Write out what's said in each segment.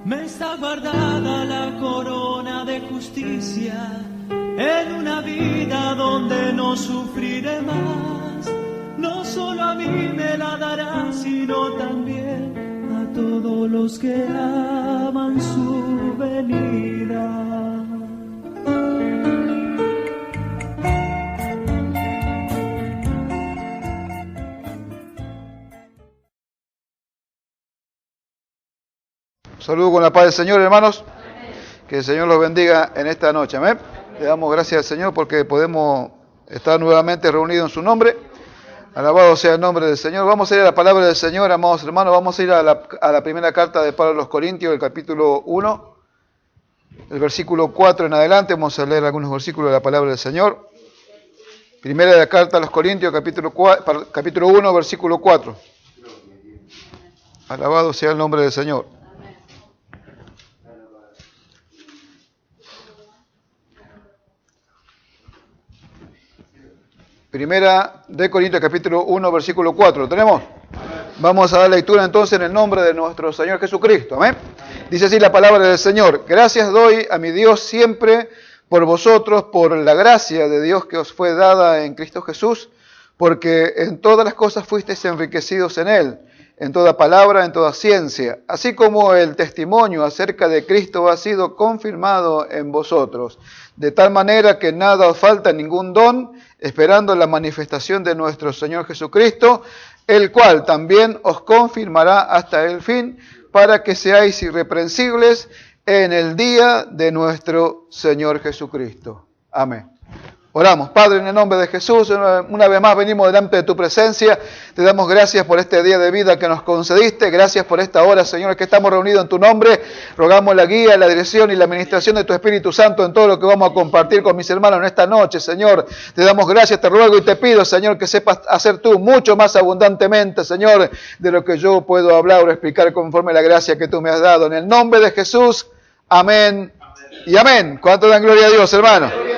Me está guardada la corona de justicia en una vida donde no sufriré más. No solo a mí me la dará, sino también a todos los que aman su venida. Saludo con la paz del Señor, hermanos. Que el Señor los bendiga en esta noche. Amén. Le damos gracias al Señor porque podemos estar nuevamente reunidos en su nombre. Alabado sea el nombre del Señor. Vamos a ir a la palabra del Señor, amados hermanos. Vamos a ir a la primera carta de Pablo a los Corintios, el capítulo 1, el versículo 4 en adelante. Vamos a leer algunos versículos de la palabra del Señor. Primera de la carta a los Corintios, capítulo 1, versículo 4. Alabado sea el nombre del Señor. Primera de Corintios, capítulo 1, versículo 4. ¿Lo tenemos? Vamos a dar lectura entonces en el nombre de nuestro Señor Jesucristo. Amén. Dice así la palabra del Señor. Gracias doy a mi Dios siempre por vosotros, por la gracia de Dios que os fue dada en Cristo Jesús, porque en todas las cosas fuisteis enriquecidos en Él, en toda palabra, en toda ciencia, así como el testimonio acerca de Cristo ha sido confirmado en vosotros, de tal manera que nada os falta ningún don, esperando la manifestación de nuestro Señor Jesucristo, el cual también os confirmará hasta el fin, para que seáis irreprensibles en el día de nuestro Señor Jesucristo. Amén. Oramos. Padre, en el nombre de Jesús, una vez más venimos delante de tu presencia. Te damos gracias por este día de vida que nos concediste. Gracias por esta hora, Señor, que estamos reunidos en tu nombre. Rogamos la guía, la dirección y la administración de tu Espíritu Santo en todo lo que vamos a compartir con mis hermanos en esta noche, Señor. Te damos gracias, te ruego y te pido, Señor, que sepas hacer tú mucho más abundantemente, Señor, de lo que yo puedo hablar o explicar conforme a la gracia que tú me has dado. En el nombre de Jesús, amén y amén. ¿Cuánto dan gloria a Dios, hermano?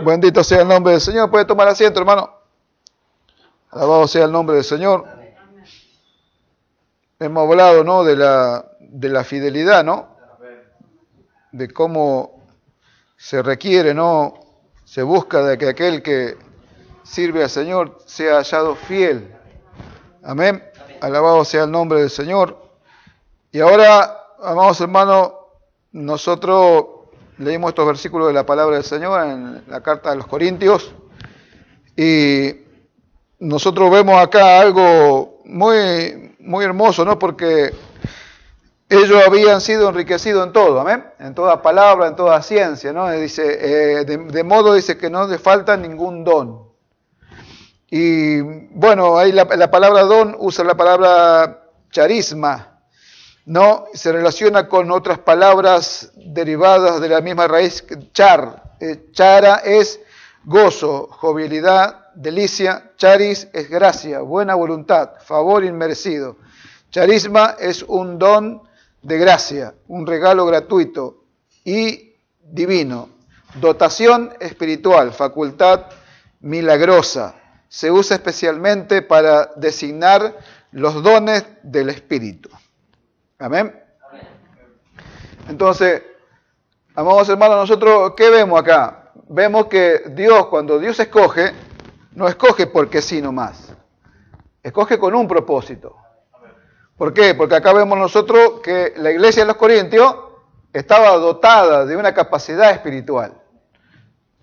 Bendito sea el nombre del Señor. Puede tomar asiento, hermano. Alabado sea el nombre del Señor. Hemos hablado, ¿no?, de la fidelidad, ¿no? De cómo se requiere, ¿no? Se busca de que aquel que sirve al Señor sea hallado fiel. Amén. Alabado sea el nombre del Señor. Y ahora, amados hermanos, nosotros leímos estos versículos de la palabra del Señor en la carta de los Corintios y nosotros vemos acá algo muy, muy hermoso, ¿no? Porque ellos habían sido enriquecidos en todo, ¿amén? En toda palabra, en toda ciencia, ¿no? Dice, de modo dice que no les falta ningún don. Y bueno, ahí la palabra don usa la palabra charisma, ¿no? Se relaciona con otras palabras derivadas de la misma raíz, char. Chara es gozo, jovialidad, delicia. Charis es gracia, buena voluntad, favor inmerecido. Charisma es un don de gracia, un regalo gratuito y divino. Dotación espiritual, facultad milagrosa. Se usa especialmente para designar los dones del Espíritu. Amén. Entonces, amados hermanos, nosotros, ¿qué vemos acá? Vemos que Dios, cuando Dios escoge, no escoge porque sí nomás. Escoge con un propósito. ¿Por qué? Porque acá vemos nosotros que la iglesia de los Corintios estaba dotada de una capacidad espiritual.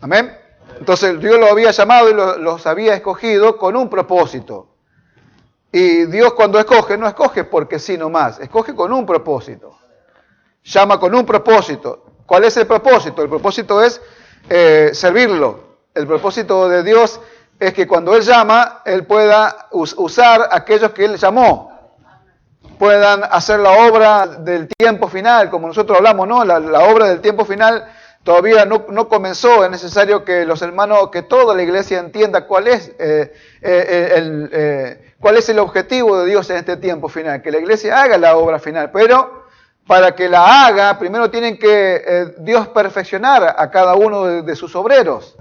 Amén. Entonces, Dios los había llamado y los había escogido con un propósito. Y Dios cuando escoge, no escoge porque sí nomás, escoge con un propósito. Llama con un propósito. ¿Cuál es el propósito? El propósito es servirlo. El propósito de Dios es que cuando Él llama, Él pueda usar a aquellos que Él llamó. Puedan hacer la obra del tiempo final, como nosotros hablamos, ¿no? La obra del tiempo final todavía no comenzó. Es necesario que los hermanos, que toda la iglesia entienda cuál es el objetivo de Dios en este tiempo final, que la iglesia haga la obra final, pero para que la haga, primero tienen que Dios perfeccionar a cada uno de sus obreros.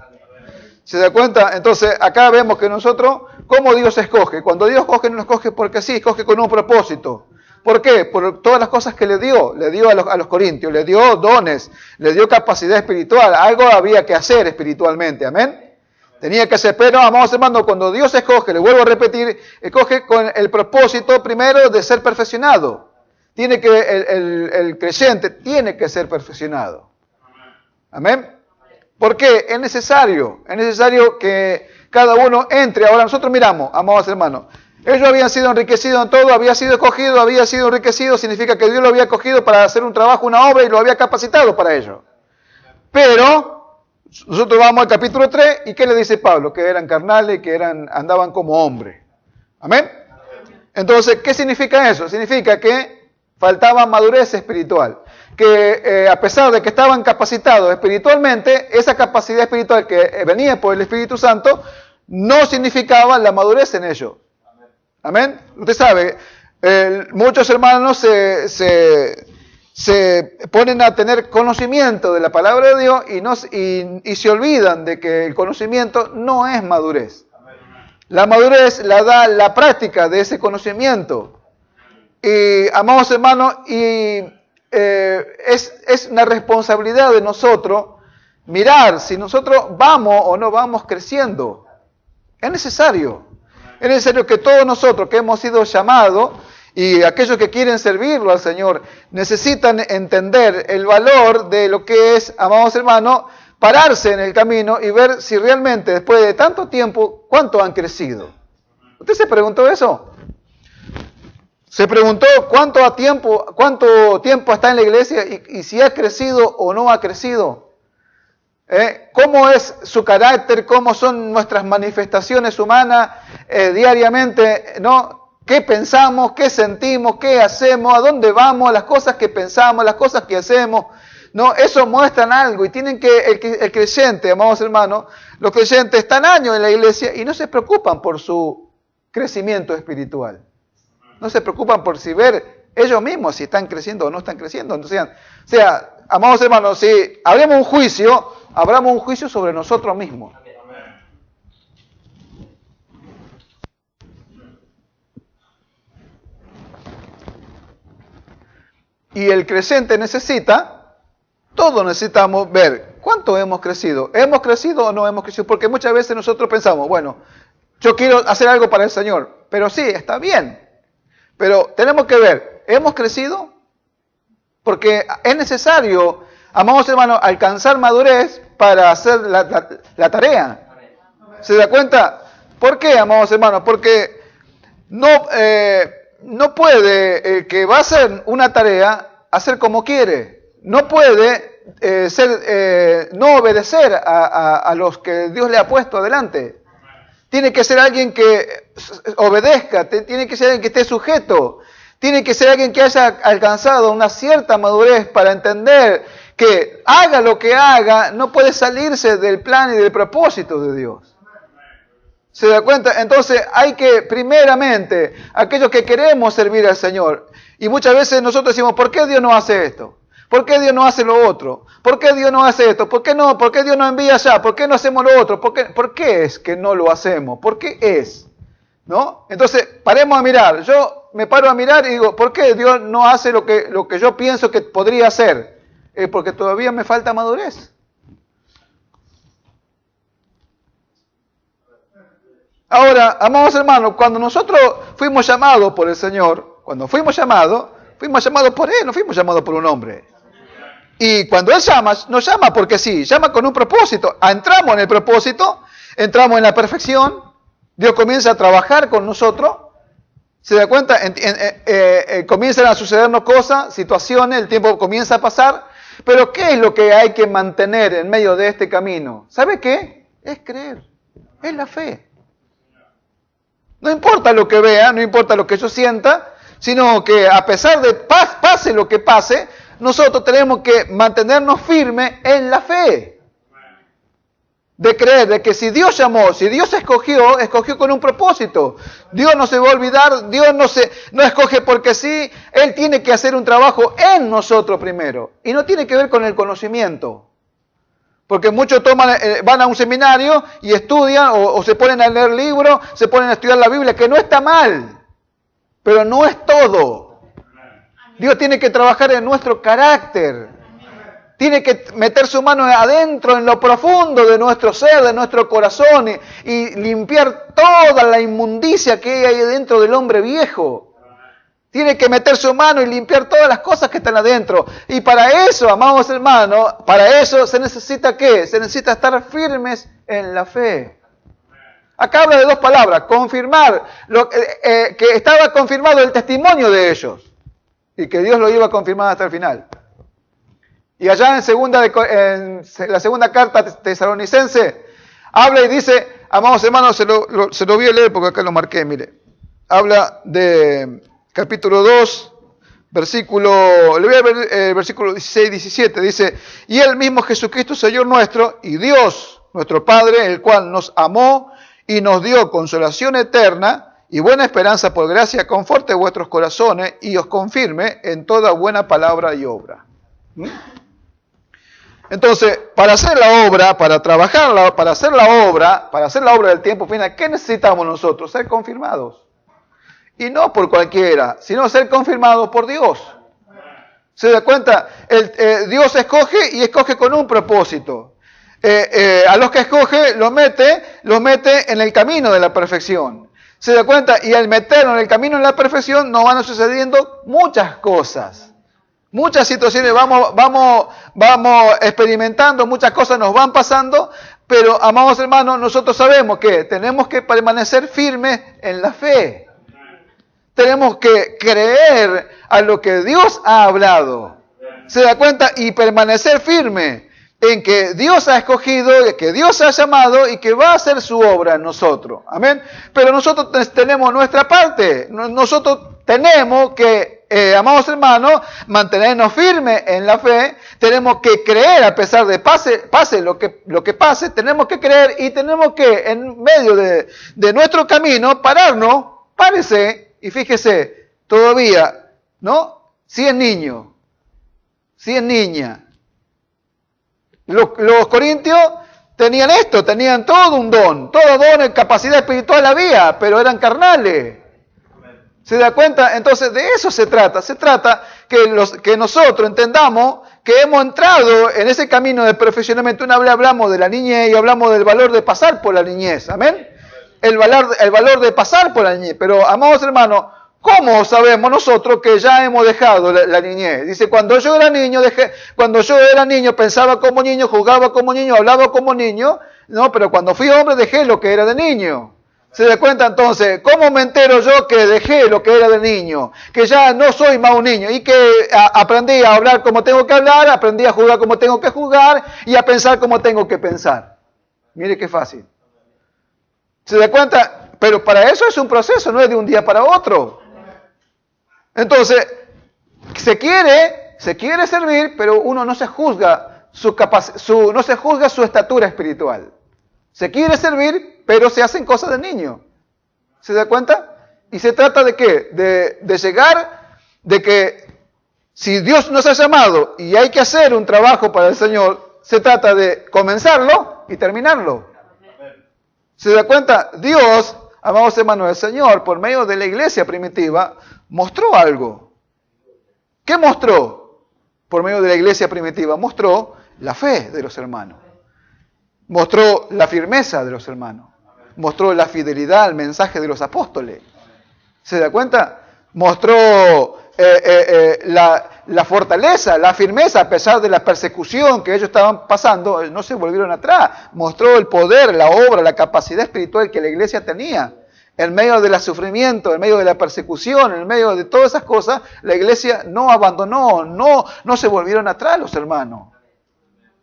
¿Se da cuenta? Entonces, acá vemos que nosotros, ¿cómo Dios escoge? Cuando Dios escoge, no escoge porque sí, escoge con un propósito. ¿Por qué? Por todas las cosas que le dio a los corintios, le dio dones, le dio capacidad espiritual, algo había que hacer espiritualmente, amén. Tenía que hacer, pero amados hermanos, cuando Dios escoge, le vuelvo a repetir, escoge con el propósito primero de ser perfeccionado. Tiene que, el creyente tiene que ser perfeccionado. Amén. ¿Por qué? Es necesario que cada uno entre. Ahora nosotros miramos, amados hermanos, ellos habían sido enriquecidos en todo, había sido escogido, había sido enriquecido, significa que Dios lo había escogido para hacer un trabajo, una obra y lo había capacitado para ello. Pero nosotros vamos al capítulo 3 y ¿qué le dice Pablo? Que eran carnales, que andaban como hombres. Amén. Entonces, ¿qué significa eso? Significa que faltaba madurez espiritual. Que a pesar de que estaban capacitados espiritualmente, esa capacidad espiritual que venía por el Espíritu Santo no significaba la madurez en ellos. Amén. Usted sabe, muchos hermanos se ponen a tener conocimiento de la palabra de Dios y se olvidan de que el conocimiento no es madurez. La madurez la da la práctica de ese conocimiento. Y, amados hermanos, es una responsabilidad de nosotros mirar si nosotros vamos o no vamos creciendo. Es necesario que todos nosotros que hemos sido llamados y aquellos que quieren servirlo al Señor necesitan entender el valor de lo que es, amados hermanos, pararse en el camino y ver si realmente después de tanto tiempo, cuánto han crecido. ¿Usted se preguntó eso? Se preguntó cuánto tiempo está en la iglesia y si ha crecido o no ha crecido. ¿Cómo es su carácter? ¿Cómo son nuestras manifestaciones humanas diariamente? ¿No? ¿Qué pensamos? ¿Qué sentimos? ¿Qué hacemos? ¿A dónde vamos? Las cosas que pensamos, las cosas que hacemos. No, eso muestran algo y tienen que el creyente, amados hermanos, los creyentes están años en la iglesia y no se preocupan por su crecimiento espiritual. No se preocupan por ver ellos mismos si están creciendo o no están creciendo. O sea, amados hermanos, si abramos un juicio sobre nosotros mismos. Y el creyente todos necesitamos ver cuánto hemos crecido. ¿Hemos crecido o no hemos crecido? Porque muchas veces nosotros pensamos, bueno, yo quiero hacer algo para el Señor. Pero sí, está bien. Pero tenemos que ver, ¿hemos crecido? Porque es necesario, amados hermanos, alcanzar madurez para hacer la tarea. ¿Se da cuenta? ¿Por qué, amados hermanos? Porque no puede el que va a hacer una tarea hacer como quiere. No puede no obedecer a los que Dios le ha puesto adelante. Tiene que ser alguien que obedezca, tiene que ser alguien que esté sujeto, tiene que ser alguien que haya alcanzado una cierta madurez para entender que haga lo que haga, no puede salirse del plan y del propósito de Dios. ¿Se da cuenta? Entonces hay que, primeramente, aquellos que queremos servir al Señor, y muchas veces nosotros decimos, ¿por qué Dios no hace esto? ¿Por qué Dios no hace lo otro? ¿Por qué Dios no hace esto? ¿Por qué no? ¿Por qué Dios no envía allá? ¿Por qué no hacemos lo otro? ¿Por qué es que no lo hacemos? ¿Por qué es? ¿No? Entonces, paremos a mirar. Yo me paro a mirar y digo, ¿por qué Dios no hace lo que yo pienso que podría hacer? Porque todavía me falta madurez. Ahora, amados hermanos, cuando nosotros fuimos llamados por el Señor, fuimos llamados por Él, no fuimos llamados por un hombre. Y cuando Él llama, nos llama porque sí, llama con un propósito. Entramos en el propósito, entramos en la perfección, Dios comienza a trabajar con nosotros, se da cuenta, comienzan a sucedernos cosas, situaciones, el tiempo comienza a pasar, pero ¿qué es lo que hay que mantener en medio de este camino? ¿Sabe qué? Es creer, es la fe. No importa lo que vea, no importa lo que yo sienta, sino que a pesar de pase lo que pase, nosotros tenemos que mantenernos firmes en la fe. De creer de que si Dios llamó, si Dios escogió con un propósito. Dios no se va a olvidar, Dios no escoge porque sí, Él tiene que hacer un trabajo en nosotros primero. Y no tiene que ver con el conocimiento. Porque muchos van a un seminario y estudian o se ponen a leer libros, se ponen a estudiar la Biblia, que no está mal, pero no es todo. Dios tiene que trabajar en nuestro carácter. Tiene que meter su mano adentro, en lo profundo de nuestro ser, de nuestro corazón, y limpiar toda la inmundicia que hay dentro del hombre viejo. Tiene que meter su mano y limpiar todas las cosas que están adentro. Y para eso, amados hermanos, para eso se necesita ¿qué? Se necesita estar firmes en la fe. Acá habla de dos palabras, confirmar, que estaba confirmado el testimonio de ellos y que Dios lo iba a confirmar hasta el final. Y allá en la segunda carta tesalonicense, habla y dice, amados hermanos, se lo voy a leer porque acá lo marqué, mire. Habla de capítulo 2, versículo, le voy a ver versículo 16 y 17, dice, y el mismo Jesucristo, Señor nuestro, y Dios, nuestro Padre, el cual nos amó y nos dio consolación eterna y buena esperanza por gracia, conforte vuestros corazones y os confirme en toda buena palabra y obra. Entonces, para hacer la obra, para trabajarla, para hacer la obra del tiempo final, ¿qué necesitamos nosotros? Ser confirmados. Y no por cualquiera, sino ser confirmados por Dios. ¿Se da cuenta? Dios escoge y escoge con un propósito. A los que escoge los mete en el camino de la perfección. ¿Se da cuenta? Y al meternos en el camino de la perfección nos van sucediendo muchas cosas. Muchas situaciones vamos experimentando, muchas cosas nos van pasando, pero, amados hermanos, nosotros sabemos que tenemos que permanecer firmes en la fe. Tenemos que creer a lo que Dios ha hablado. ¿Se da cuenta? Y permanecer firme en que Dios ha escogido, que Dios ha llamado y que va a hacer su obra en nosotros. Amén. Pero nosotros tenemos nuestra parte. Nosotros tenemos que, amados hermanos, mantenernos firmes en la fe. Tenemos que creer a pesar de pase lo que pase. Tenemos que creer y tenemos que, en medio de nuestro camino, párese y fíjese, todavía, ¿no? Si es niño, si es niña. Los corintios tenían esto, tenían todo un don, capacidad espiritual había, pero eran carnales. ¿Se da cuenta? Entonces de eso se trata que nosotros entendamos que hemos entrado en ese camino de perfeccionamiento. Una vez hablamos de la niñez y hablamos del valor de pasar por la niñez, amén. El valor de pasar por la niñez, pero amados hermanos, ¿cómo sabemos nosotros que ya hemos dejado la niñez? Dice, cuando yo era niño, pensaba como niño, jugaba como niño, hablaba como niño, no, pero cuando fui hombre dejé lo que era de niño. ¿Se da cuenta entonces? ¿Cómo me entero yo que dejé lo que era de niño? Que ya no soy más un niño y que aprendí a hablar como tengo que hablar, aprendí a jugar como tengo que jugar y a pensar como tengo que pensar. Mire qué fácil. ¿Se da cuenta? Pero para eso es un proceso, no es de un día para otro. Entonces, se quiere servir, pero uno no se juzga no se juzga su estatura espiritual. Se quiere servir, pero se hacen cosas de niño. ¿Se da cuenta? Y se trata de ¿qué? De llegar, de que si Dios nos ha llamado y hay que hacer un trabajo para el Señor, se trata de comenzarlo y terminarlo. ¿Se da cuenta? Dios, amados hermanos del Señor, por medio de la iglesia primitiva, mostró algo. ¿Qué mostró? Por medio de la iglesia primitiva, mostró la fe de los hermanos. Mostró la firmeza de los hermanos. Mostró la fidelidad al mensaje de los apóstoles. ¿Se da cuenta? Mostró la fortaleza, la firmeza, a pesar de la persecución que ellos estaban pasando, no se volvieron atrás. Mostró el poder, la obra, la capacidad espiritual que la iglesia tenía. En medio del sufrimiento, en medio de la persecución, en medio de todas esas cosas, la iglesia no abandonó, no se volvieron atrás los hermanos.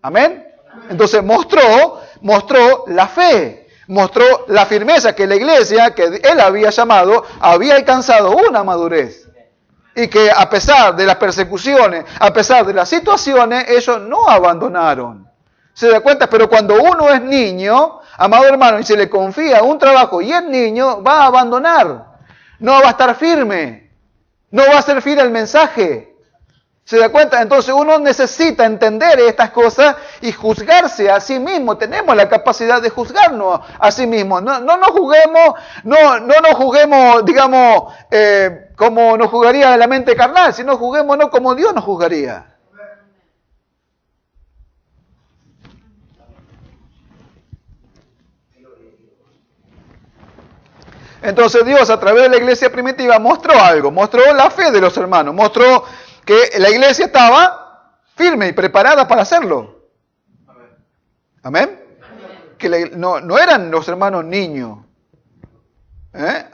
¿Amén? Entonces mostró la fe, mostró la firmeza que la iglesia, que él había llamado, había alcanzado una madurez. Y que a pesar de las persecuciones, a pesar de las situaciones, ellos no abandonaron. ¿Se da cuenta? Pero cuando uno es niño, amado hermano, y se le confía un trabajo y es niño, va a abandonar. No va a estar firme. No va a ser fiel al mensaje. ¿Se da cuenta? Entonces uno necesita entender estas cosas y juzgarse a sí mismo. Tenemos la capacidad de juzgarnos a sí mismo. No nos juzguemos, digamos, como nos juzgaría la mente carnal, sino juzguémonos como Dios nos juzgaría. Entonces Dios a través de la iglesia primitiva mostró algo, mostró la fe de los hermanos, mostró que la iglesia estaba firme y preparada para hacerlo. Amén. Que no eran los hermanos niños,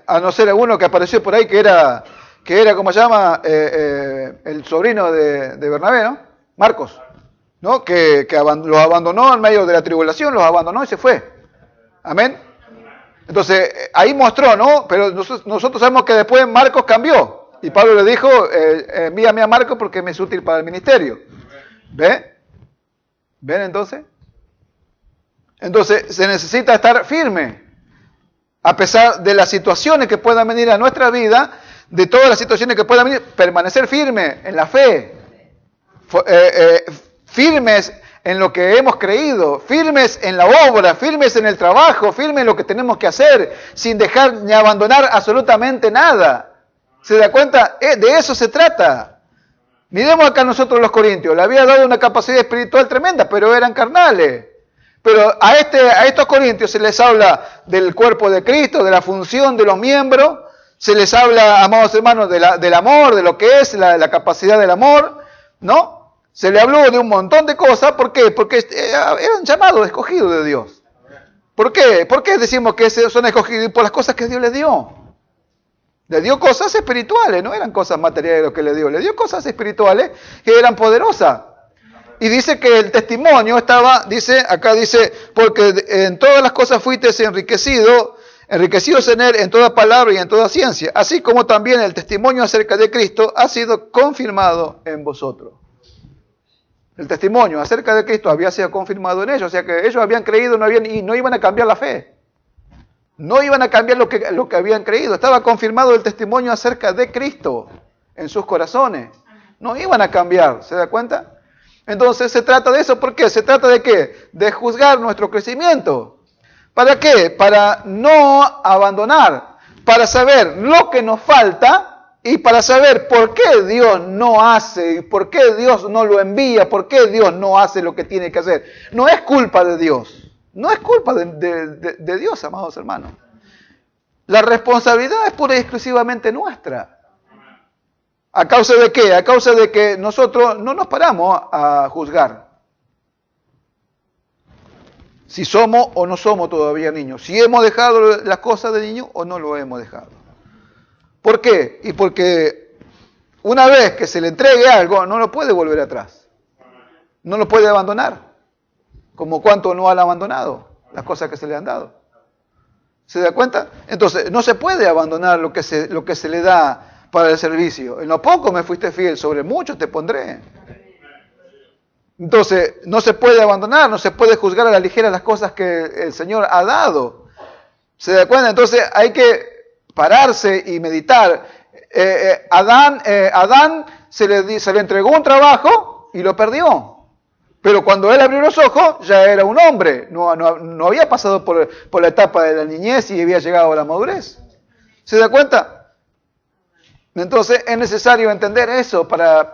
a no ser alguno que apareció por ahí que era ¿cómo se llama? El sobrino de Bernabé, ¿no? Marcos, ¿no? Que los abandonó en medio de la tribulación, los abandonó y se fue. Amén. Entonces, ahí mostró, ¿no? Pero nosotros sabemos que después Marcos cambió. Y Pablo le dijo, envíame a Marcos porque me es útil para el ministerio. ¿Ven entonces? Entonces, se necesita estar firme. A pesar de las situaciones que puedan venir a nuestra vida, de todas las situaciones que puedan venir, permanecer firme en la fe. Firmes en lo que hemos creído, firmes en la obra, firmes en el trabajo, firmes en lo que tenemos que hacer, sin dejar ni abandonar absolutamente nada. ¿Se da cuenta? De eso se trata. Miremos acá nosotros los corintios, le había dado una capacidad espiritual tremenda, pero eran carnales. Pero a estos corintios se les habla del cuerpo de Cristo, de la función de los miembros, se les habla, amados hermanos, del amor, de lo que es la capacidad del amor, ¿no? Se le habló de un montón de cosas. ¿Por qué? Porque eran llamados, escogidos de Dios. ¿Por qué? ¿Por qué decimos que son escogidos? Por las cosas que Dios les dio. Le dio cosas espirituales, no eran cosas materiales lo que le dio. Le dio cosas espirituales que eran poderosas. Y dice que el testimonio estaba, acá dice, porque en todas las cosas fuiste enriquecidos en él, en toda palabra y en toda ciencia. Así como también el testimonio acerca de Cristo ha sido confirmado en vosotros. El testimonio acerca de Cristo había sido confirmado en ellos, o sea que ellos habían creído y no iban a cambiar la fe. No iban a cambiar lo que habían creído. Estaba confirmado el testimonio acerca de Cristo en sus corazones. No iban a cambiar, ¿se da cuenta? Entonces se trata de eso. ¿Por qué? Se trata de ¿qué? De juzgar nuestro crecimiento. ¿Para qué? Para no abandonar, para saber lo que nos falta. Y para saber por qué Dios no hace, y por qué Dios no lo envía, por qué Dios no hace lo que tiene que hacer. No es culpa de Dios. No es culpa de Dios, amados hermanos. La responsabilidad es pura y exclusivamente nuestra. ¿A causa de qué? A causa de que nosotros no nos paramos a juzgar. Si somos o no somos todavía niños. Si hemos dejado las cosas de niños o no lo hemos dejado. ¿Por qué? Y porque una vez que se le entregue algo, no lo puede volver atrás. No lo puede abandonar. Como cuánto no han abandonado las cosas que se le han dado. ¿Se da cuenta? Entonces, no se puede abandonar lo que se le da para el servicio. En lo poco me fuiste fiel, sobre mucho te pondré. Entonces, no se puede abandonar, no se puede juzgar a la ligera las cosas que el Señor ha dado. ¿Se da cuenta? Entonces, hay que pararse y meditar. Adán se le entregó un trabajo y lo perdió. Pero cuando él abrió los ojos, ya era un hombre. No había pasado por la etapa de la niñez y había llegado a la madurez. ¿Se da cuenta? Entonces es necesario entender eso para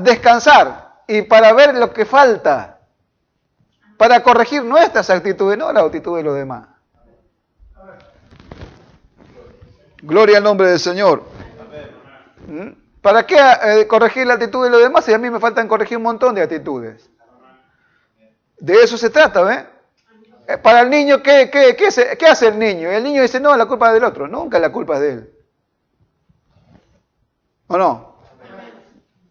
descansar y para ver lo que falta. Para corregir nuestras actitudes, no la actitud de los demás. Gloria al nombre del Señor. ¿Para qué corregir la actitud de los demás si a mí me faltan corregir un montón de actitudes? De eso se trata, ¿ves? Para el niño, ¿qué hace el niño? El niño dice, no, la culpa es del otro. Nunca la culpa es de él. ¿O no?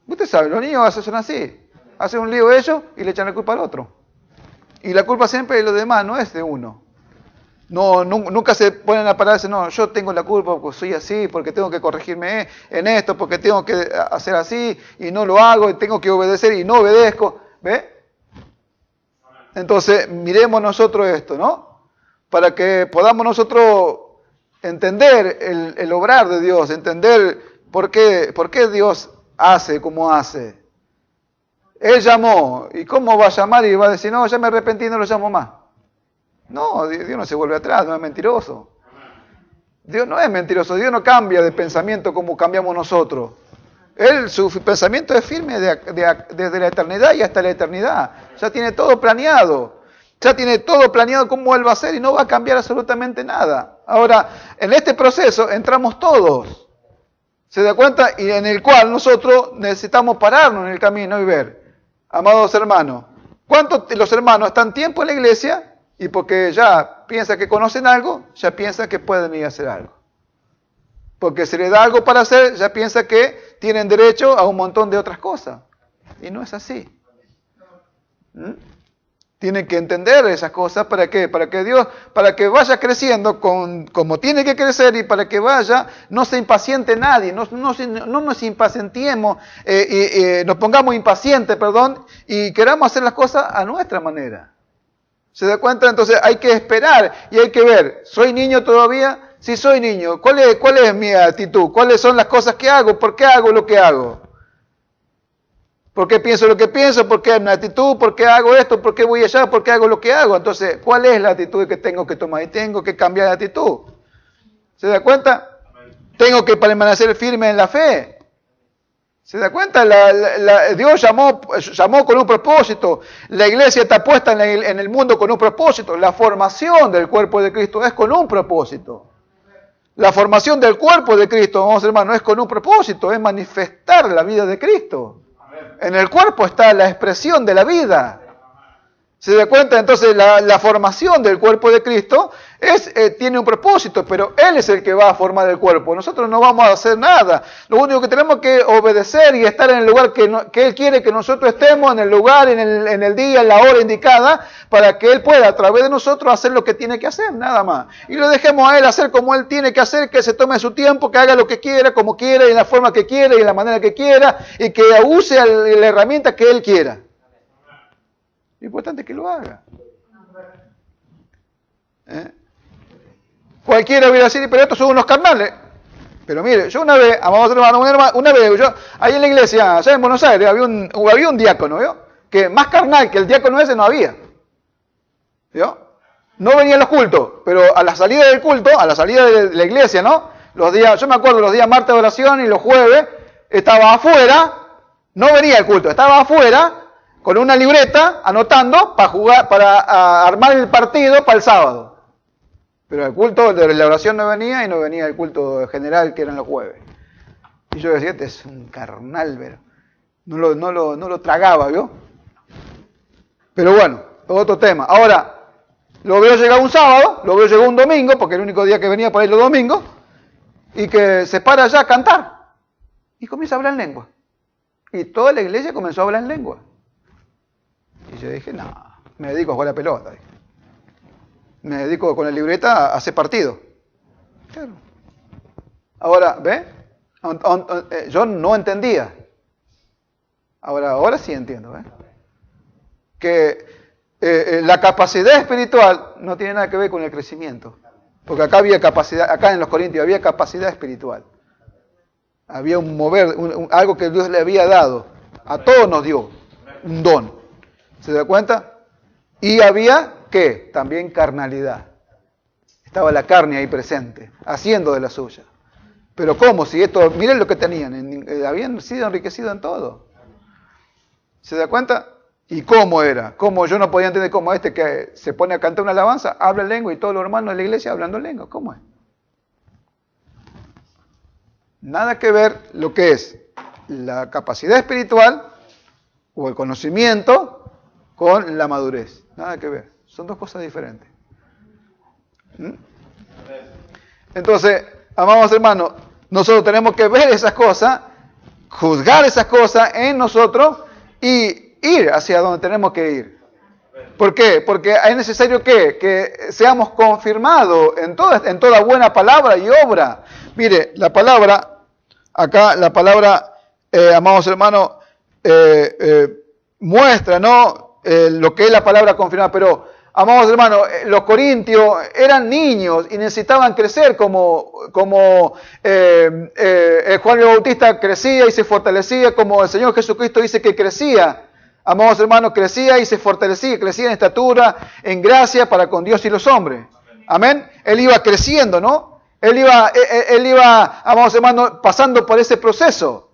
Usted sabe, los niños son así. Hacen un lío ellos y le echan la culpa al otro. Y la culpa siempre de los demás, no es de uno. No, nunca se ponen a pararse, no, yo tengo la culpa porque soy así, porque tengo que corregirme en esto, porque tengo que hacer así y no lo hago, y tengo que obedecer y no obedezco. ¿Ve? Entonces, miremos nosotros esto, ¿no? Para que podamos nosotros entender el obrar de Dios, entender por qué Dios hace como hace. Él llamó, ¿y cómo va a llamar y va a decir, no, ya me arrepentí, no lo llamo más? No, Dios no se vuelve atrás, no es mentiroso. Dios no es mentiroso, Dios no cambia de pensamiento como cambiamos nosotros. Su pensamiento es firme desde la eternidad y hasta la eternidad. Ya tiene todo planeado. Ya tiene todo planeado cómo Él va a hacer y no va a cambiar absolutamente nada. Ahora, en este proceso entramos todos. ¿Se da cuenta? Y en el cual nosotros necesitamos pararnos en el camino y ver. Amados hermanos, ¿cuántos de los hermanos están tiempo en la iglesia y porque ya piensan que conocen algo, ya piensan que pueden ir a hacer algo? Porque se les da algo para hacer, ya piensan que tienen derecho a un montón de otras cosas. Y no es así. Tienen que entender esas cosas. ¿Para qué? Para que vaya creciendo como tiene que crecer y para que vaya, no se impaciente nadie, no nos impacientemos, nos pongamos impacientes, y queramos hacer las cosas a nuestra manera. ¿Se da cuenta? Entonces hay que esperar y hay que ver, ¿soy niño todavía? Si soy niño, ¿cuál es mi actitud? ¿Cuáles son las cosas que hago? ¿Por qué hago lo que hago? ¿Por qué pienso lo que pienso? ¿Por qué hay una actitud? ¿Por qué hago esto? ¿Por qué voy allá? ¿Por qué hago lo que hago? Entonces, ¿cuál es la actitud que tengo que tomar? Y tengo que cambiar de actitud. ¿Se da cuenta? Tengo que permanecer firme en la fe. ¿Se da cuenta? Dios llamó con un propósito. La iglesia está puesta en el mundo con un propósito. La formación del cuerpo de Cristo es con un propósito. La formación del cuerpo de Cristo, vamos hermanos, es con un propósito, es manifestar la vida de Cristo. En el cuerpo está la expresión de la vida. ¿Se da cuenta? Entonces la formación del cuerpo de Cristo tiene un propósito, pero Él es el que va a formar el cuerpo. Nosotros no vamos a hacer nada. Lo único que tenemos que obedecer y estar en el lugar que Él quiere que nosotros estemos, en el lugar, en el día, en la hora indicada, para que Él pueda a través de nosotros hacer lo que tiene que hacer, nada más. Y lo dejemos a Él hacer como Él tiene que hacer, que se tome su tiempo, que haga lo que quiera, como quiera, y en la forma que quiera, y en la manera que quiera, y que use la herramienta que Él quiera. Lo importante es que lo haga. Cualquiera hubiera decir, pero estos son unos carnales. Pero mire, yo una vez, amados hermanos, una vez, ahí en la iglesia, allá en Buenos Aires, había un diácono, ¿vio? Que más carnal que el diácono ese no había. ¿Vio? No venía a los cultos, pero a la salida del culto, a la salida de la iglesia, ¿no? Yo me acuerdo los días martes de oración y los jueves, estaba afuera, no venía al culto, estaba afuera, con una libreta, anotando para armar el partido para el sábado. Pero el culto de la oración no venía y no venía el culto general que eran los jueves. Y yo decía, este es un carnal, pero no lo tragaba, ¿vio? Pero bueno, otro tema. Ahora, lo veo llegar un sábado, lo veo llegar un domingo, porque el único día que venía por ahí los domingos, y que se para allá a cantar. Y comienza a hablar en lengua. Y toda la iglesia comenzó a hablar en lengua. Y yo dije, no, me dedico a jugar a la pelota. Me dedico con la libreta a hacer partido. Claro. Ahora, ¿ve? Yo no entendía. Ahora sí entiendo, ¿ve? Que la capacidad espiritual no tiene nada que ver con el crecimiento. Porque acá había capacidad, acá en los Corintios había capacidad espiritual. Había un mover, algo que Dios le había dado. A todos nos dio un don. ¿Se da cuenta? Y había, ¿qué? También carnalidad. Estaba la carne ahí presente, haciendo de la suya. Pero ¿cómo? Si esto, miren lo que tenían, habían sido enriquecidos en todo. ¿Se da cuenta? ¿Y cómo era? ¿Cómo? Yo no podía entender cómo que se pone a cantar una alabanza, habla en lengua y todos los hermanos de la iglesia hablando en lengua. ¿Cómo es? Nada que ver lo que es la capacidad espiritual o el conocimiento con la madurez. Nada que ver. Son dos cosas diferentes. Entonces, amados hermanos, nosotros tenemos que ver esas cosas, juzgar esas cosas en nosotros y ir hacia donde tenemos que ir. ¿Por qué? Porque es necesario que seamos confirmados en toda buena palabra y obra. Mire, la palabra, acá la palabra, amados hermanos, muestra, ¿no? Lo que es la palabra confirmada, pero amados hermanos, los corintios eran niños y necesitaban crecer como Juan el Bautista crecía y se fortalecía, como el Señor Jesucristo dice que crecía. Amados hermanos, crecía y se fortalecía, crecía en estatura, en gracia para con Dios y los hombres. Amén. Él iba creciendo, ¿no? Él iba, amados hermanos, pasando por ese proceso.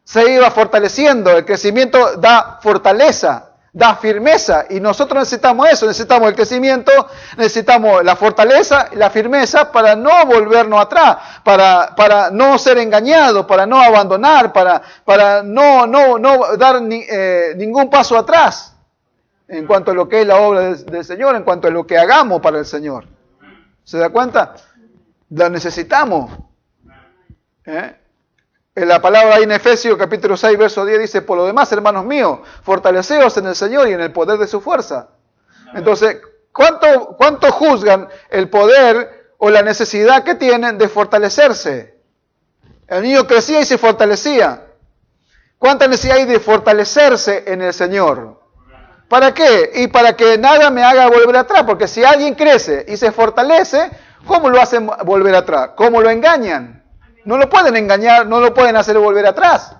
Se iba fortaleciendo. El crecimiento da fortaleza, da firmeza. Y nosotros necesitamos eso. Necesitamos el crecimiento, necesitamos la fortaleza y la firmeza para no volvernos atrás, para no ser engañados, para no abandonar, para no dar ningún paso atrás en cuanto a lo que es la obra del Señor, en cuanto a lo que hagamos para el Señor. ¿Se da cuenta? La necesitamos. En la palabra ahí en Efesios capítulo 6, verso 10 dice, por lo demás, hermanos míos, fortaleceos en el Señor y en el poder de su fuerza. Entonces, ¿cuánto juzgan el poder o la necesidad que tienen de fortalecerse? El niño crecía y se fortalecía. ¿Cuánta necesidad hay de fortalecerse en el Señor? ¿Para qué? Y para que nada me haga volver atrás, porque si alguien crece y se fortalece, ¿cómo lo hacen volver atrás? ¿Cómo lo engañan? No lo pueden engañar, no lo pueden hacer volver atrás.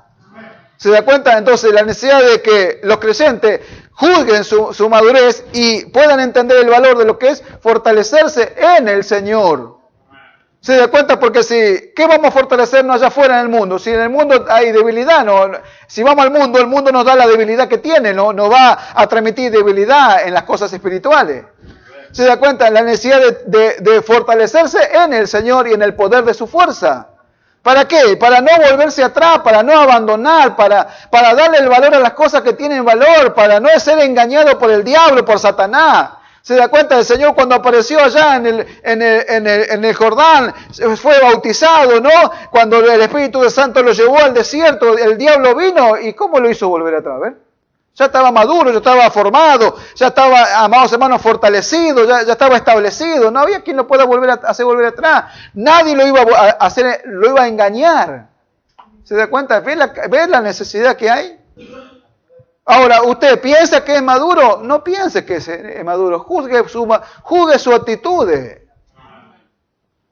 ¿Se da cuenta? Entonces la necesidad de que los creyentes juzguen su madurez y puedan entender el valor de lo que es fortalecerse en el Señor. ¿Se da cuenta? Porque ¿qué vamos a fortalecernos allá afuera en el mundo? Si en el mundo hay debilidad, si vamos al mundo, el mundo nos da la debilidad que tiene, nos va a transmitir debilidad en las cosas espirituales. ¿Se da cuenta? La necesidad de fortalecerse en el Señor y en el poder de su fuerza. ¿Para qué? Para no volverse atrás, para no abandonar, para darle el valor a las cosas que tienen valor, para no ser engañado por el diablo, por Satanás. ¿Se da cuenta? El Señor cuando apareció allá en el Jordán, fue bautizado, ¿no? Cuando el Espíritu Santo lo llevó al desierto, el diablo vino, ¿y cómo lo hizo volver atrás? ¿Ven? Ya estaba maduro, ya estaba formado, ya estaba, amados hermanos, fortalecido, ya estaba establecido. No había quien lo pueda hacer volver atrás. Nadie lo iba a hacer, lo iba a engañar. ¿Se da cuenta? ¿Ves la necesidad que hay? Ahora, ¿usted piensa que es maduro? No piense que es maduro. Juzgue su actitud.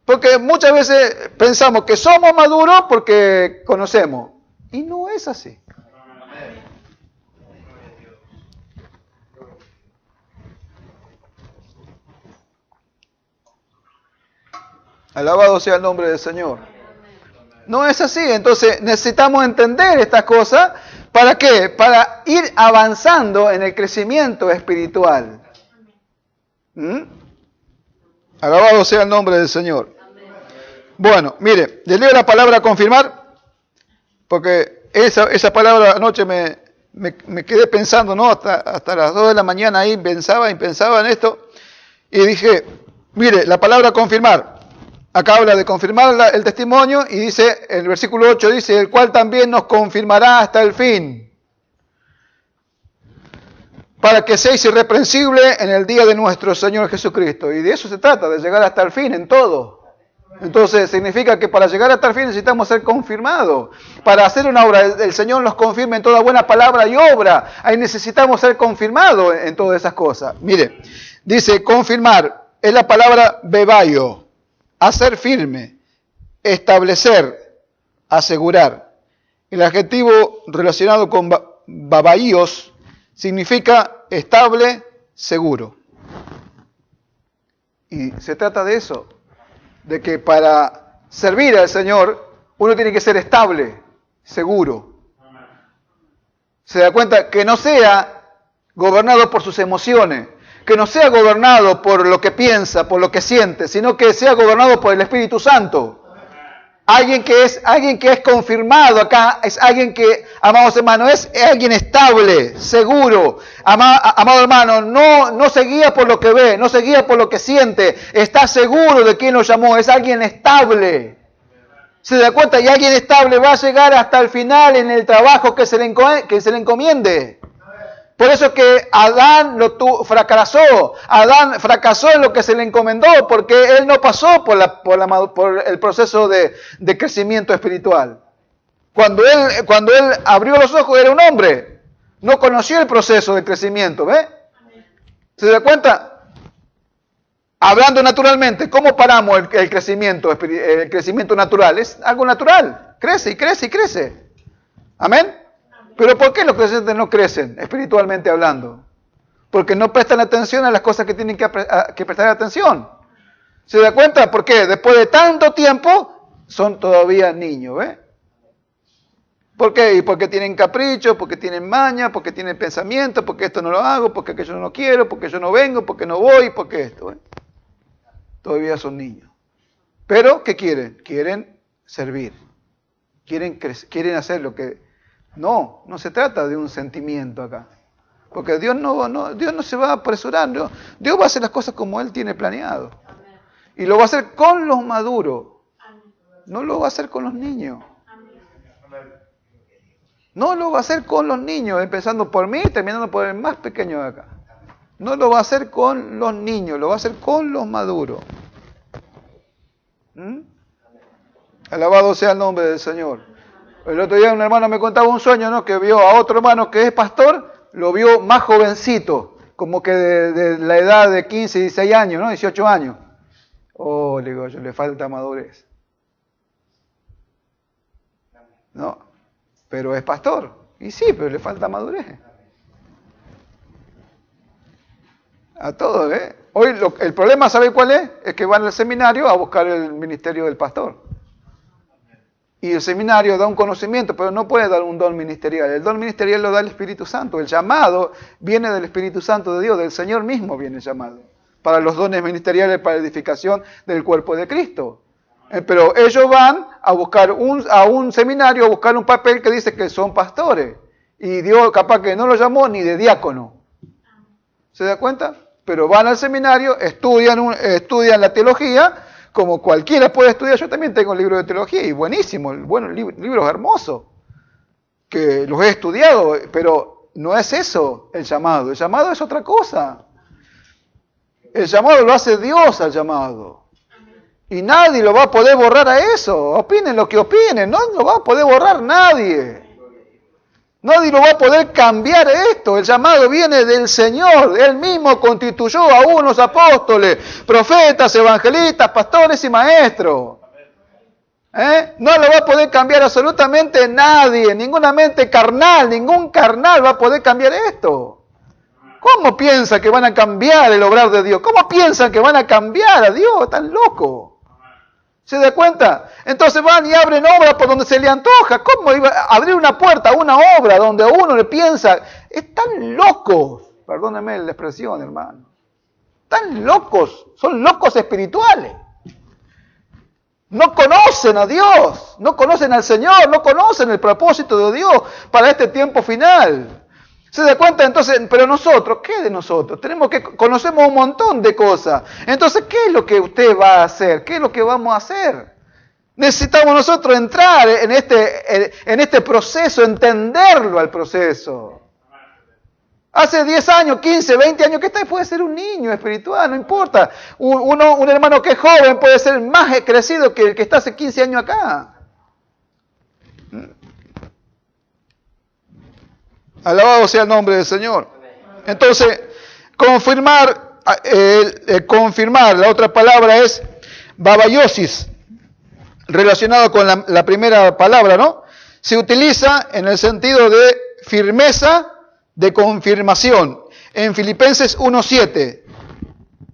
Porque muchas veces pensamos que somos maduros porque conocemos. Y no es así. Alabado sea el nombre del Señor. No es así. Entonces necesitamos entender estas cosas. ¿Para qué? Para ir avanzando en el crecimiento espiritual. Alabado sea el nombre del Señor. Bueno, mire, les leo la palabra confirmar, porque esa palabra anoche me quedé pensando, ¿no? Hasta las 2 de la mañana ahí pensaba en esto, y dije, mire, la palabra confirmar. Acá habla de confirmar el testimonio y dice, el versículo 8 dice, el cual también nos confirmará hasta el fin, para que seáis irreprensibles en el día de nuestro Señor Jesucristo. Y de eso se trata, de llegar hasta el fin en todo. Entonces significa que para llegar hasta el fin necesitamos ser confirmados. Para hacer una obra, el Señor nos confirma en toda buena palabra y obra. Ahí necesitamos ser confirmados en todas esas cosas. Mire, dice confirmar, es la palabra bebaio. Hacer firme, establecer, asegurar. El adjetivo relacionado con babaios significa estable, seguro. Y se trata de eso, de que para servir al Señor uno tiene que ser estable, seguro. Se da cuenta que no sea gobernado por sus emociones, que no sea gobernado por lo que piensa, por lo que siente, sino que sea gobernado por el Espíritu Santo. Alguien que es confirmado acá, es alguien que, amados hermanos, es alguien estable, seguro. Amado hermano, no se guía por lo que ve, no se guía por lo que siente, está seguro de quién lo llamó, es alguien estable. Se da cuenta, y alguien estable va a llegar hasta el final en el trabajo que se le encomiende. Por eso que Adán fracasó. Adán fracasó en lo que se le encomendó, porque él no pasó por el proceso de crecimiento espiritual. Cuando él abrió los ojos era un hombre. No conoció el proceso de crecimiento, ¿ve? ¿Se da cuenta? Hablando naturalmente, ¿cómo paramos el crecimiento natural? Es algo natural, crece y crece y crece. ¿Amén? Pero ¿por qué los creyentes no crecen, espiritualmente hablando? Porque no prestan atención a las cosas que tienen que prestar atención. ¿Se da cuenta? ¿Por qué? Después de tanto tiempo, son todavía niños, ¿ves? ¿Por qué? Y porque tienen caprichos, porque tienen maña, porque tienen pensamientos, porque esto no lo hago, porque aquello no lo quiero, porque yo no vengo, porque no voy, porque esto, ¿eh? Todavía son niños. Pero, ¿qué quieren? Quieren servir. Quieren hacer lo que... No se trata de un sentimiento acá. Porque Dios no se va a apresurar. Dios va a hacer las cosas como Él tiene planeado. Y lo va a hacer con los maduros. No lo va a hacer con los niños. No lo va a hacer con los niños, empezando por mí y terminando por el más pequeño de acá. No lo va a hacer con los niños, lo va a hacer con los maduros. Alabado sea el nombre del Señor. El otro día un hermano me contaba un sueño, ¿no? Que vio a otro hermano que es pastor, lo vio más jovencito, como que de la edad de 15, 16 años, ¿no? 18 años. Oh, le digo yo, le falta madurez. No, pero es pastor. Y sí, pero le falta madurez. A todos, ¿eh? Hoy el problema, ¿sabe cuál es? Es que van al seminario a buscar el ministerio del pastor. Y el seminario da un conocimiento, pero no puede dar un don ministerial. El don ministerial lo da el Espíritu Santo. El llamado viene del Espíritu Santo de Dios, del Señor mismo viene el llamado. Para los dones ministeriales, para la edificación del cuerpo de Cristo. Pero ellos van a buscar a un seminario, a buscar un papel que dice que son pastores. Y Dios capaz que no lo llamó ni de diácono. ¿Se da cuenta? Pero van al seminario, estudian la teología, como cualquiera puede estudiar. Yo también tengo libros de teología y buenísimo, libros hermosos, que los he estudiado, pero no es eso el llamado es otra cosa. El llamado lo hace Dios al llamado. Y nadie lo va a poder borrar a eso. Opinen lo que opinen, no lo va a poder borrar nadie. Nadie lo va a poder cambiar esto. El llamado viene del Señor. Él mismo constituyó a unos apóstoles, profetas, evangelistas, pastores y maestros. No lo va a poder cambiar absolutamente nadie. Ninguna mente carnal, ningún carnal va a poder cambiar esto. ¿Cómo piensan que van a cambiar el obrar de Dios? ¿Cómo piensan que van a cambiar a Dios? Están locos. ¿Se da cuenta? Entonces van y abren obras por donde se le antoja. ¿Cómo iba a abrir una puerta a una obra donde uno le piensa? Están locos. Perdónenme la expresión, hermano. Están locos. Son locos espirituales. No conocen a Dios. No conocen al Señor. No conocen el propósito de Dios para este tiempo final. ¿Se da cuenta? Entonces, pero nosotros, ¿qué de nosotros? Conocemos un montón de cosas. Entonces, ¿qué es lo que usted va a hacer? ¿Qué es lo que vamos a hacer? Necesitamos nosotros entrar en este proceso, entenderlo al proceso. Hace 10 años, 15, 20 años que está, puede ser un niño espiritual, no importa. Un hermano que es joven puede ser más crecido que el que está hace 15 años acá. Alabado sea el nombre del Señor. Entonces, confirmar, la otra palabra es babaiosis, relacionado con la primera palabra, ¿no? Se utiliza en el sentido de firmeza, de confirmación. En Filipenses 1:7,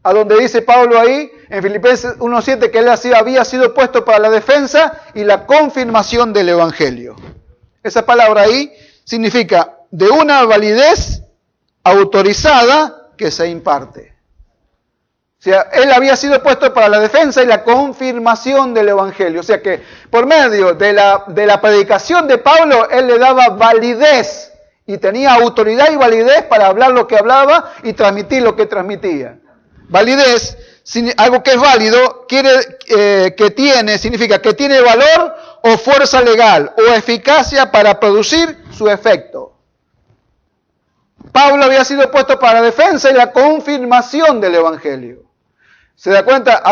a donde dice Pablo ahí, en Filipenses 1:7, que él había sido puesto para la defensa y la confirmación del Evangelio. Esa palabra ahí significa de una validez autorizada que se imparte. O sea, él había sido puesto para la defensa y la confirmación del Evangelio. O sea que por medio de la predicación de Pablo, él le daba validez y tenía autoridad y validez para hablar lo que hablaba y transmitir lo que transmitía. Validez, algo que es válido, significa que tiene valor o fuerza legal o eficacia para producir su efecto. Pablo había sido puesto para la defensa y la confirmación del Evangelio. ¿Se da cuenta?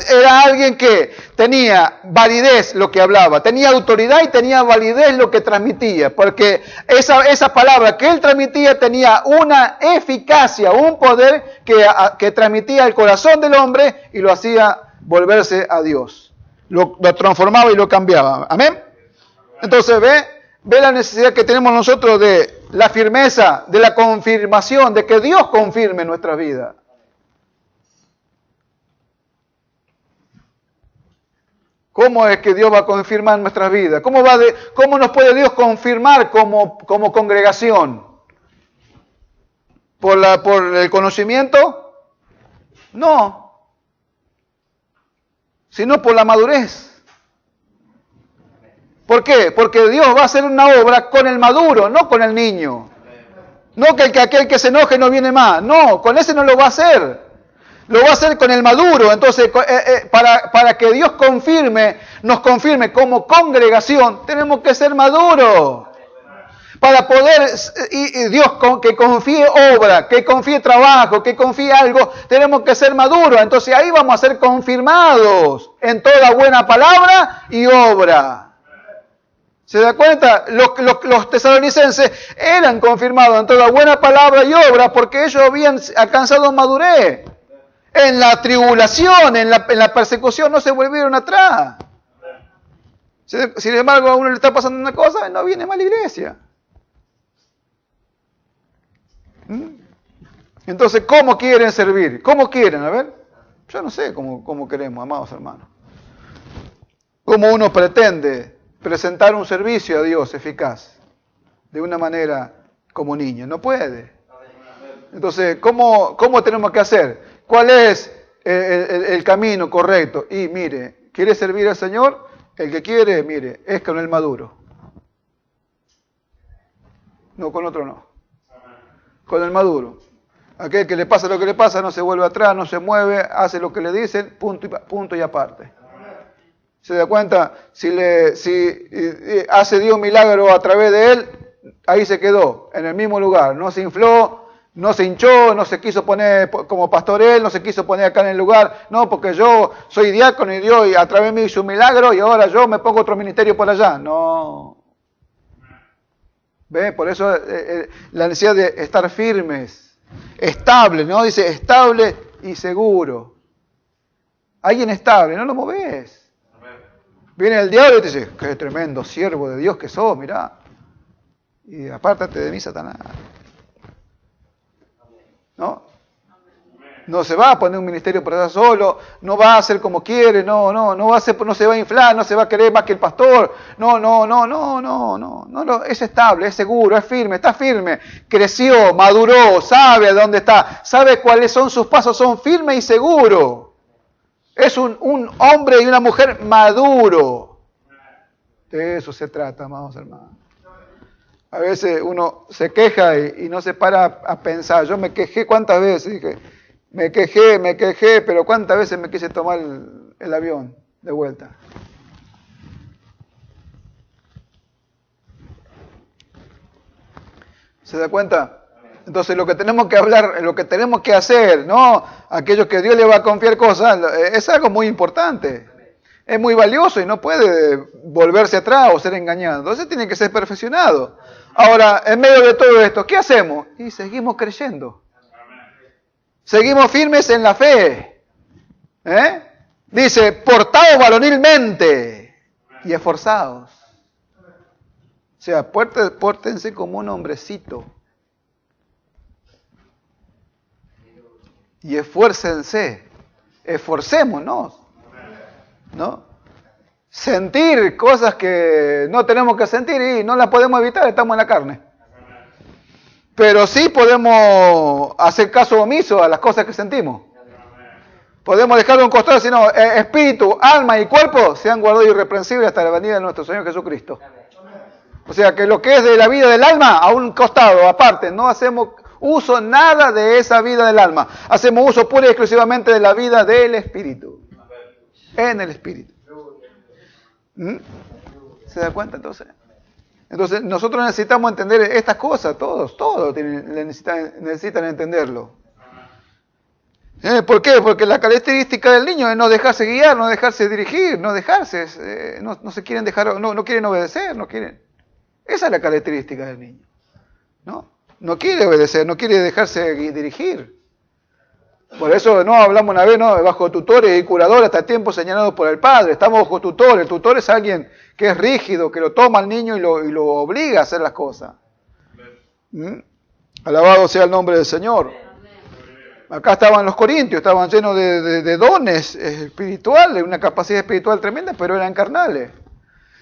Era alguien que tenía validez lo que hablaba, tenía autoridad y tenía validez lo que transmitía, porque esa palabra que él transmitía tenía una eficacia, un poder que transmitía el corazón del hombre y lo hacía volverse a Dios. Lo transformaba y lo cambiaba. ¿Amén? Entonces ve la necesidad que tenemos nosotros de la firmeza, de la confirmación, de que Dios confirme nuestra vida. ¿Cómo es que Dios va a confirmar nuestras vidas? ¿Cómo nos puede Dios confirmar como congregación? ¿Por el conocimiento? No. Sino por la madurez. ¿Por qué? Porque Dios va a hacer una obra con el maduro, no con el niño. No que aquel que se enoje no viene más. No, con ese no lo va a hacer. Lo va a hacer con el maduro. Entonces, para que Dios nos confirme como congregación, tenemos que ser maduros. Para poder, y Dios que confíe obra, que confíe trabajo, que confíe algo, tenemos que ser maduros. Entonces ahí vamos a ser confirmados en toda buena palabra y obra. ¿Se da cuenta? Los tesalonicenses eran confirmados en toda buena palabra y obra porque ellos habían alcanzado madurez. En la tribulación, en la persecución, no se volvieron atrás. Sin embargo, a uno le está pasando una cosa, no viene más a la iglesia. Entonces, ¿cómo quieren servir? ¿Cómo quieren? A ver, yo no sé cómo queremos, amados hermanos. ¿Cómo uno pretende presentar un servicio a Dios eficaz? De una manera como niño. No puede. Entonces, ¿cómo tenemos que hacer? ¿Cuál es el camino correcto? Y mire, ¿quiere servir al Señor? El que quiere, mire, es con el maduro. No, con otro no. Con el maduro. Aquel que le pasa lo que le pasa, no se vuelve atrás, no se mueve, hace lo que le dicen, punto y aparte. ¿Se da cuenta? Si hace Dios un milagro a través de él, ahí se quedó, en el mismo lugar. No se infló, no se hinchó, no se quiso poner como pastor él, no se quiso poner acá en el lugar. No, porque yo soy diácono y Dios a través de mí hizo un milagro y ahora yo me pongo otro ministerio por allá. No. ¿Ve? Por eso la necesidad de estar firmes, estable, ¿no? Dice estable y seguro. Alguien estable, no lo movés. Viene el diablo y te dice, qué tremendo siervo de Dios que sos, mirá. Y apártate de mí, Satanás. ¿No? No se va a poner un ministerio por allá solo, no va a hacer como quiere, no se va a inflar, no se va a querer más que el pastor, no, es estable, es seguro, es firme, está firme, creció, maduró, sabe a dónde está, sabe cuáles son sus pasos, son firmes y seguros. Es un hombre y una mujer maduro. De eso se trata, amados hermanos. A veces uno se queja y no se para a pensar. Yo me quejé cuántas veces, dije, me quejé, pero cuántas veces me quise tomar el avión de vuelta. ¿Se da cuenta? Entonces lo que tenemos que hablar, lo que tenemos que hacer, ¿no? Aquellos que Dios le va a confiar cosas, es algo muy importante. Es muy valioso y no puede volverse atrás o ser engañado. Entonces tiene que ser perfeccionado. Ahora, en medio de todo esto, ¿qué hacemos? Y seguimos creyendo. Seguimos firmes en la fe. Dice, portaos varonilmente y esforzados. O sea, pórtense como un hombrecito. Y esfuércense. Esforcémonos. ¿No? Sentir cosas que no tenemos que sentir y no las podemos evitar, estamos en la carne. Pero sí podemos hacer caso omiso a las cosas que sentimos. Podemos dejarlo en costado, sino espíritu, alma y cuerpo sean guardados irreprensibles hasta la venida de nuestro Señor Jesucristo. O sea que lo que es de la vida del alma, a un costado, aparte, no hacemos uso nada de esa vida del alma. Hacemos uso pura y exclusivamente de la vida del espíritu. En el espíritu. ¿Se da cuenta entonces? Entonces nosotros necesitamos entender estas cosas, todos necesitan entenderlo. ¿Por qué? Porque la característica del niño es no dejarse guiar, no dejarse dirigir, no dejarse, no se quieren dejar, no quieren obedecer, no quieren. Esa es la característica del niño. No quiere obedecer, no quiere dejarse dirigir. Por eso no hablamos una vez, ¿no? Bajo tutores y curadores hasta tiempo señalado por el padre. Estamos bajo tutor. El tutor es alguien que es rígido, que lo toma al niño y lo obliga a hacer las cosas. Alabado sea el nombre del Señor. Acá estaban los corintios, estaban llenos de dones espirituales, una capacidad espiritual tremenda, pero eran carnales.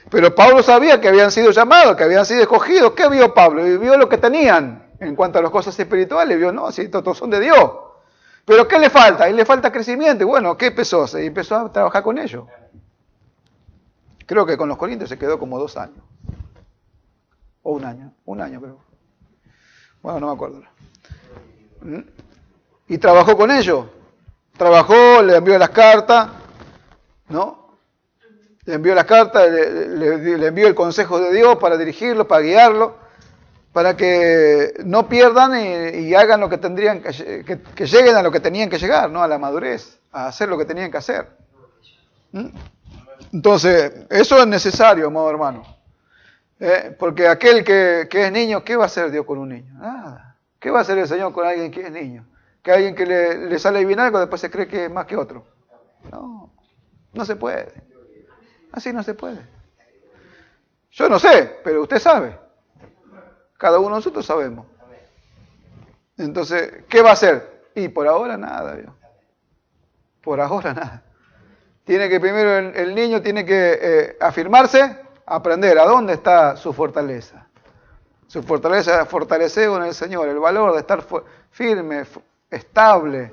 Pero Pablo sabía que habían sido llamados, que habían sido escogidos. ¿Qué vio Pablo? Y vio lo que tenían en cuanto a las cosas espirituales. Vio, no, si todos son de Dios. Pero ¿qué le falta? A él le falta crecimiento. Y bueno, ¿qué empezó? Se empezó a trabajar con ellos. Creo que con los corintios se quedó como 2 años. O 1 año. 1 año creo. Bueno, no me acuerdo. Y trabajó con ellos. Trabajó, le envió las cartas, ¿no? Le envió las cartas, le envió el consejo de Dios para dirigirlo, para guiarlo, para que no pierdan y hagan lo que tendrían que lleguen a lo que tenían que llegar, ¿no? A la madurez, a hacer lo que tenían que hacer. Entonces, eso es necesario, amado hermano. Porque aquel que es niño, ¿qué va a hacer Dios con un niño? Nada. ¿Qué va a hacer el Señor con alguien que es niño? Que alguien que le sale bien algo, después se cree que es más que otro. No se puede. Así no se puede. Yo no sé, pero usted sabe. Cada uno de nosotros sabemos. Entonces, ¿qué va a hacer? Y por ahora nada, Dios. Por ahora nada. Tiene que primero el niño tiene que afirmarse, aprender a dónde está su fortaleza. Su fortaleza es fortalecer con el Señor, el valor de estar firme, estable,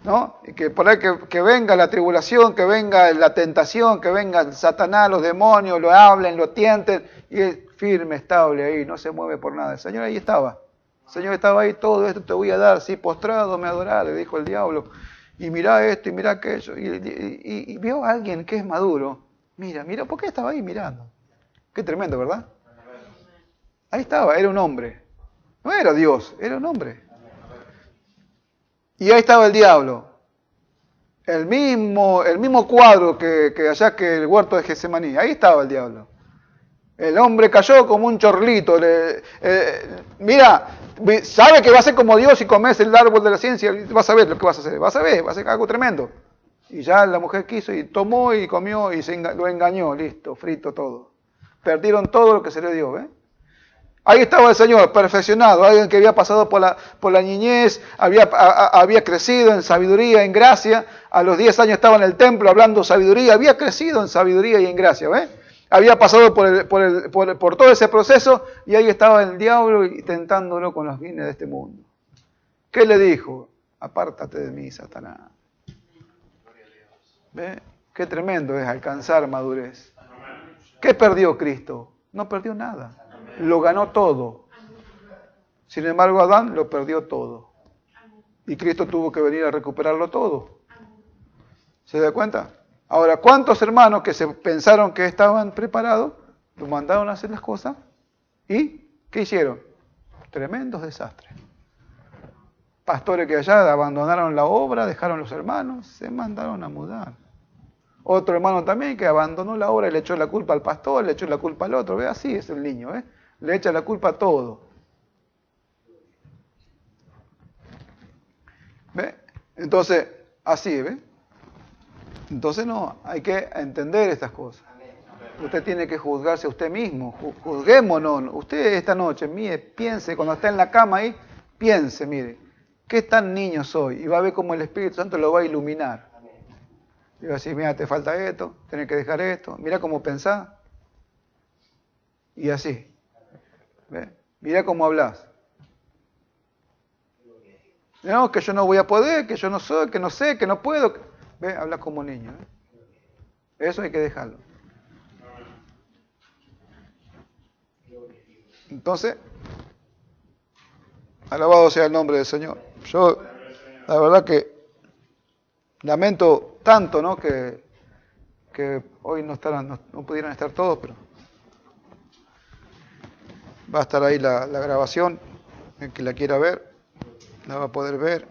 ¿no? Y que por ahí que venga la tribulación, que venga la tentación, que venga el Satanás, los demonios, lo hablen, lo tienten, y es firme, estable ahí, no se mueve por nada. El Señor ahí estaba. El Señor estaba ahí, todo esto te voy a dar, si postrado me adorás, le dijo el diablo. Y mirá esto y mirá aquello. Y vio a alguien que es maduro. Mira, ¿por qué estaba ahí mirando? Qué tremendo, ¿verdad? Ahí estaba, era un hombre. No era Dios, era un hombre. Y ahí estaba el diablo. El mismo cuadro que allá que el huerto de Getsemaní. Ahí estaba el diablo. El hombre cayó como un chorlito. Mira, sabe que va a ser como Dios si comes el árbol de la ciencia. Vas a ver lo que vas a hacer. Vas a ver, va a ser algo tremendo. Y ya la mujer quiso y tomó y comió y lo engañó. Listo, frito todo. Perdieron todo lo que se le dio, ¿ves? Ahí estaba el Señor, perfeccionado, alguien que había pasado por la niñez, había crecido en sabiduría, en gracia, a los 10 años estaba en el templo hablando sabiduría, había crecido en sabiduría y en gracia, ¿ves? Había pasado por todo ese proceso y ahí estaba el diablo tentándolo con los bienes de este mundo. ¿Qué le dijo? Apártate de mí, Satanás. ¿Ves? Qué tremendo es alcanzar madurez. ¿Qué perdió Cristo? No perdió nada. Lo ganó todo. Sin embargo, Adán lo perdió todo. Y Cristo tuvo que venir a recuperarlo todo. ¿Se da cuenta? Ahora, ¿cuántos hermanos que se pensaron que estaban preparados, lo mandaron a hacer las cosas? ¿Y qué hicieron? Tremendos desastres. Pastores que allá abandonaron la obra, dejaron los hermanos, se mandaron a mudar. Otro hermano también que abandonó la obra y le echó la culpa al pastor, le echó la culpa al otro. ¿Ve? Así es el niño, ¿eh? Le echa la culpa a todo. ¿Ve? Entonces, así, ¿ve? Entonces no, hay que entender estas cosas. Usted tiene que juzgarse a usted mismo. Juzguémonos. Usted esta noche, mire, piense, cuando está en la cama ahí, piense, mire, ¿qué tan niño soy? Y va a ver cómo el Espíritu Santo lo va a iluminar. Y va a decir, mira, te falta esto, tenés que dejar esto, mira cómo pensás. Y así. ¿Ve? Mira cómo hablas. No, que yo no voy a poder, que yo no soy, que no sé, que no puedo. ¿Ve? Habla como niño. ¿Eh? Eso hay que dejarlo. Entonces, alabado sea el nombre del Señor. Yo, la verdad que lamento tanto, ¿no? Que hoy no pudieran estar todos, pero va a estar ahí la grabación. El que la quiera ver, la va a poder ver.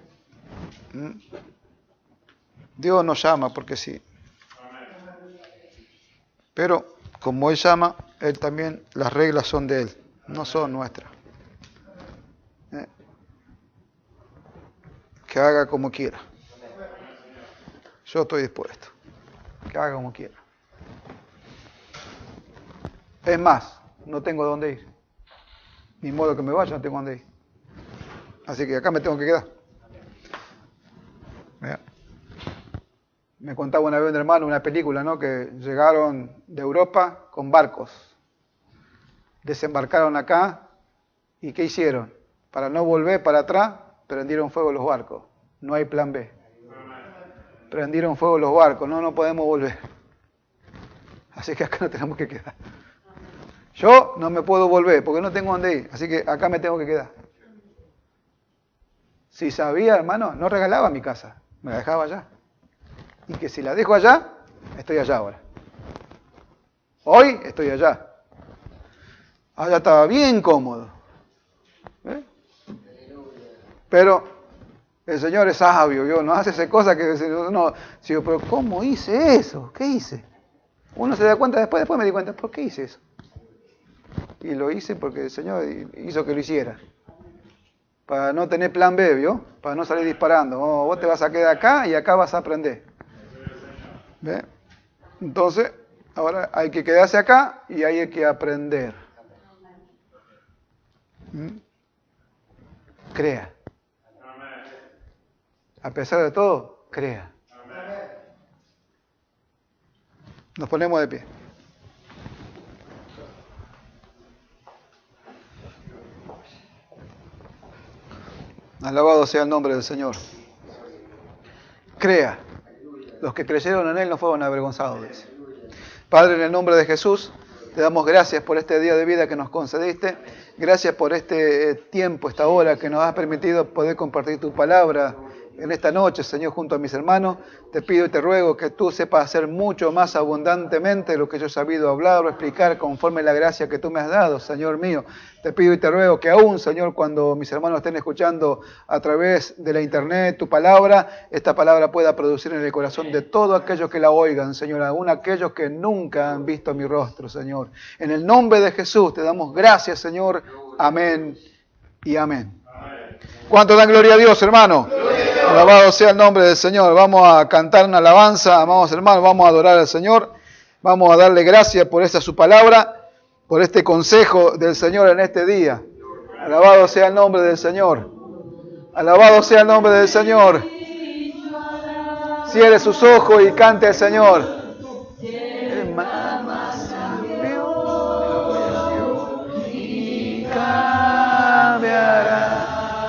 Dios no llama porque sí. Pero como Él llama, Él también, las reglas son de Él, no son nuestras. Que haga como quiera. Yo estoy dispuesto. Que haga como quiera. Es más, no tengo dónde ir. Ni modo que me vaya, no tengo dónde ir. Así que acá me tengo que quedar. Mira. Me contaba una vez un hermano una película, ¿no? Que llegaron de Europa con barcos. Desembarcaron acá y ¿qué hicieron? Para no volver para atrás, prendieron fuego los barcos. No hay plan B. Prendieron fuego los barcos. No podemos volver. Así que acá nos tenemos que quedar. Yo no me puedo volver porque no tengo dónde ir. Así que acá me tengo que quedar. Si sabía, hermano, no regalaba mi casa. Me la dejaba allá. Y que si la dejo allá, estoy allá ahora. Hoy estoy allá. Allá estaba bien cómodo. ¿Eh? Pero el Señor es sabio, ¿vio? No hace esa cosa que no. Digo, pero ¿cómo hice eso? ¿Qué hice? Uno se da cuenta después me di cuenta, ¿por qué hice eso? Y lo hice porque el Señor hizo que lo hiciera. Para no tener plan B, ¿vio? Para no salir disparando. Oh, vos te vas a quedar acá y acá vas a aprender. ¿Ve? Entonces, ahora hay que quedarse acá y hay que aprender. Crea. A pesar de todo, crea. Nos ponemos de pie. Alabado sea el nombre del Señor. Crea. Los que creyeron en Él no fueron avergonzados, dice. Padre, en el nombre de Jesús, te damos gracias por este día de vida que nos concediste. Gracias por este tiempo, esta hora que nos has permitido poder compartir tu palabra en esta noche, Señor, junto a mis hermanos. Te pido y te ruego que tú sepas hacer mucho más abundantemente lo que yo he sabido hablar o explicar conforme la gracia que tú me has dado, Señor mío. Te pido y te ruego que aún, Señor, cuando mis hermanos estén escuchando a través de la internet tu palabra, esta palabra pueda producir en el corazón de todos aquellos que la oigan, Señor, aún aquellos que nunca han visto mi rostro, Señor. En el nombre de Jesús te damos gracias, Señor. Amén y amén. ¿Cuánto dan gloria a Dios, hermano? Alabado sea el nombre del Señor. Vamos a cantar una alabanza, amados hermanos, vamos a adorar al Señor. Vamos a darle gracias por esta su palabra, por este consejo del Señor en este día. Alabado sea el nombre del Señor. Alabado sea el nombre del Señor. Cierre sus ojos y cante al Señor.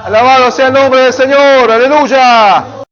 Alabado sea el nombre del Señor. Aleluya.